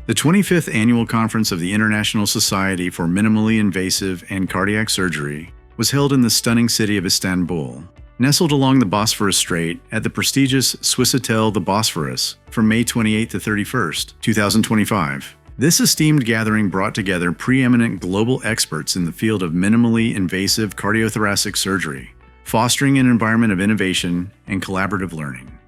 The 25th Annual Conference of the International Society for Minimally Invasive and Cardiac Surgery was held in the stunning city of Istanbul, nestled along the Bosphorus Strait at the prestigious Swissotel the Bosphorus from May 28 to 31st, 2025. This esteemed gathering brought together preeminent global experts in the field of minimally invasive cardiothoracic surgery, fostering an environment of innovation and collaborative learning.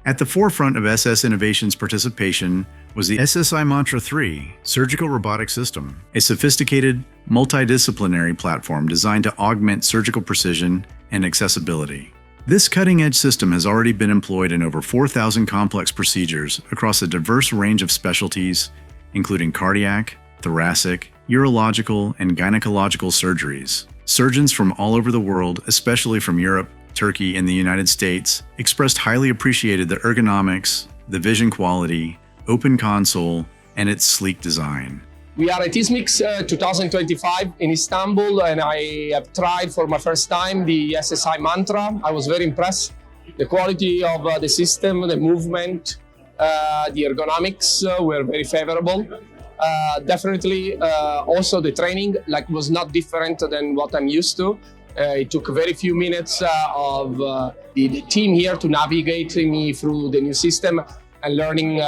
At the forefront of SS Innovation's participation was the SSi Mantra 3 Surgical Robotic System, a sophisticated, multidisciplinary platform designed to augment surgical precision and accessibility. This cutting-edge system has already been employed in over 4,000 complex procedures across a diverse range of specialties, including cardiac, thoracic, urological, and gynecological surgeries. Surgeons from all over the world, especially from Europe, Turkey, and the United States, expressed highly appreciated the ergonomics, the vision quality, open console, and its sleek design. We are at ISMICS 2025 in Istanbul, and I have tried for my first time the SSi Mantra. I was very impressed. The quality of the system, the movement, the ergonomics were very favorable. Definitely also the training was not different than what I'm used to. It took very few minutes of the team here to navigate me through the new system and learning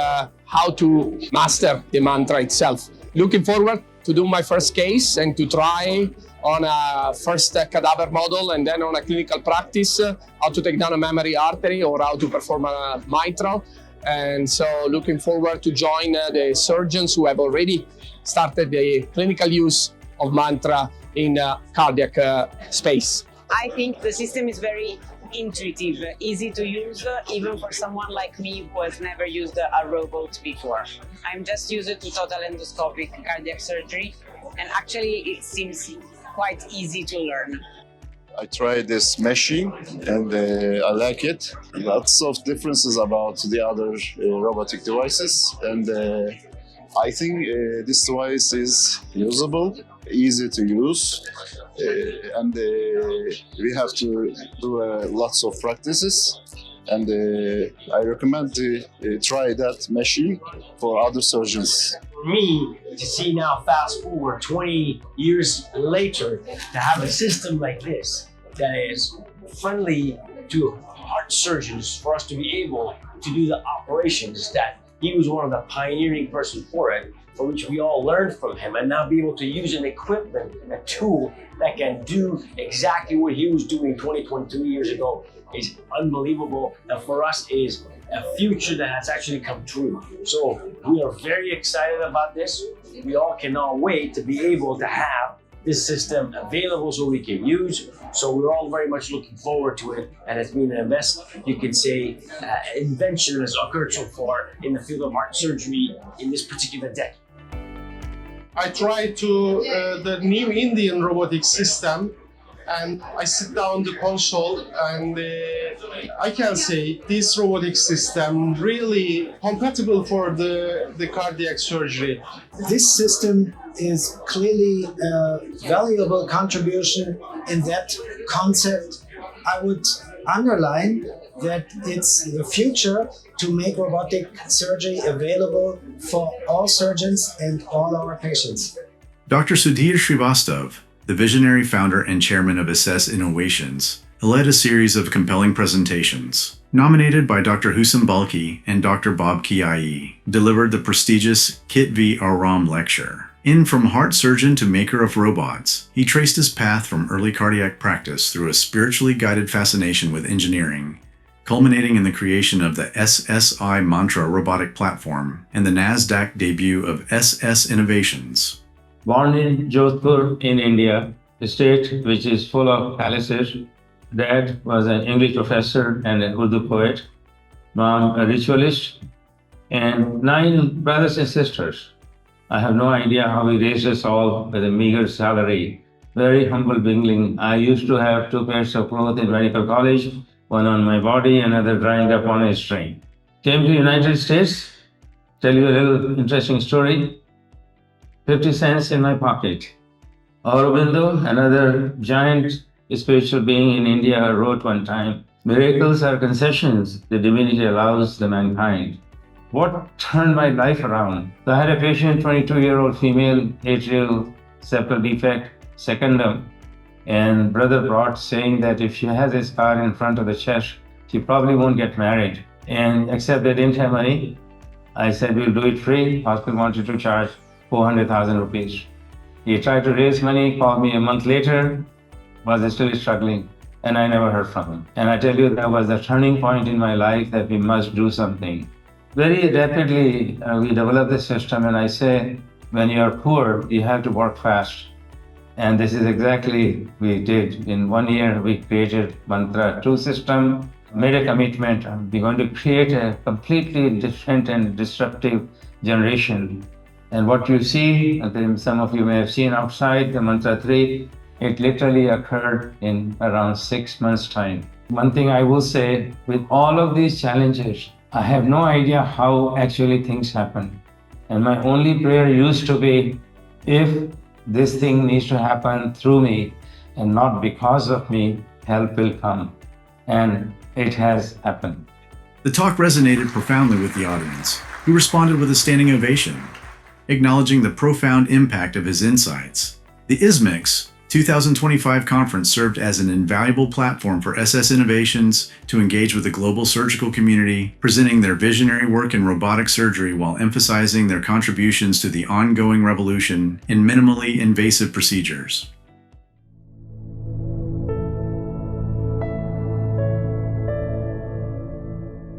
how to master the mantra itself. Looking forward to do my first case and to try on a first cadaver model and then on a clinical practice how to take down a mammary artery or how to perform a mitral. And so looking forward to join the surgeons who have already started the clinical use of mantra in cardiac space. I think the system is very intuitive, easy to use, even for someone like me who has never used a robot before. I'm just used to total endoscopic cardiac surgery, and actually it seems quite easy to learn. I tried this machine and I like it. Lots of differences about the other robotic devices, and I think this device is usable, easy to use, and we have to do lots of practices. And I recommend to try that machine for other surgeons. For me, to see now, fast forward 20 years later, to have a system like this that is friendly to heart surgeons, for us to be able to do the operations that he was one of the pioneering person for it, for which we all learned from him, and now be able to use an equipment, a tool that can do exactly what he was doing 22 years ago is unbelievable, and for us is a future that has actually come true. So we are very excited about this. We all cannot wait to be able to have this system available so we can use. So we're all very much looking forward to it, and it's been an you can say, invention that has occurred so far in the field of heart surgery in this particular decade. I tried to the new Indian robotic system, and I sit down the console, and I can say this robotic system really compatible for the cardiac surgery. This system is clearly a valuable contribution in that concept. I would underline that it's the future to make robotic surgery available for all surgeons and all our patients. Dr. Sudhir Srivastava, the visionary founder and chairman of SS Innovations, led a series of compelling presentations. Nominated by Dr. Husam Balkhy and Dr. Kiaii, delivered the prestigious Arom Lecture. In From Heart Surgeon to Maker of Robots, he traced his path from early cardiac practice through a spiritually guided fascination with engineering, culminating in the creation of the SSi Mantra robotic platform and the NASDAQ debut of SS Innovations. Born in Jodhpur in India, a state which is full of palaces. Dad was an English professor and an Urdu poet. Mom a ritualist, and 9 brothers and sisters. I have no idea how he raised us all with a meager salary. Very humble beginning. I used to have 2 pairs of clothes in medical college, one on my body, another drying up on a string. Came to United States, tell you a little interesting story. 50 cents in my pocket. Aurobindo, another giant spiritual being in India, wrote one time, "Miracles are concessions the divinity allows the mankind." what turned my life around. So I had a patient, 22-year-old female, atrial septal defect, secondum, and brother brought saying that if she has a scar in front of the chest, she probably won't get married. And except they didn't have money, I said, we'll do it free. Hospital wanted to charge 400,000 rupees. He tried to raise money, called me a month later, was still struggling, and I never heard from him. And I tell you, that was the turning point in my life that we must do something. Very rapidly, we developed the system, and I say, when you are poor, you have to work fast. And this is exactly we did. In 1 year, we created Mantra 2 system, made a commitment. We're going to create a completely different and disruptive generation. And what you see, some of you may have seen outside the Mantra 3, it literally occurred in around 6 months' time. One thing I will say, with all of these challenges, I have no idea how actually things happen. And my only prayer used to be, if this thing needs to happen through me and not because of me, help will come. And it has happened. The talk resonated profoundly with the audience, who responded with a standing ovation, acknowledging the profound impact of his insights. The ISMICS 2025 conference served as an invaluable platform for SS Innovations to engage with the global surgical community, presenting their visionary work in robotic surgery while emphasizing their contributions to the ongoing revolution in minimally invasive procedures.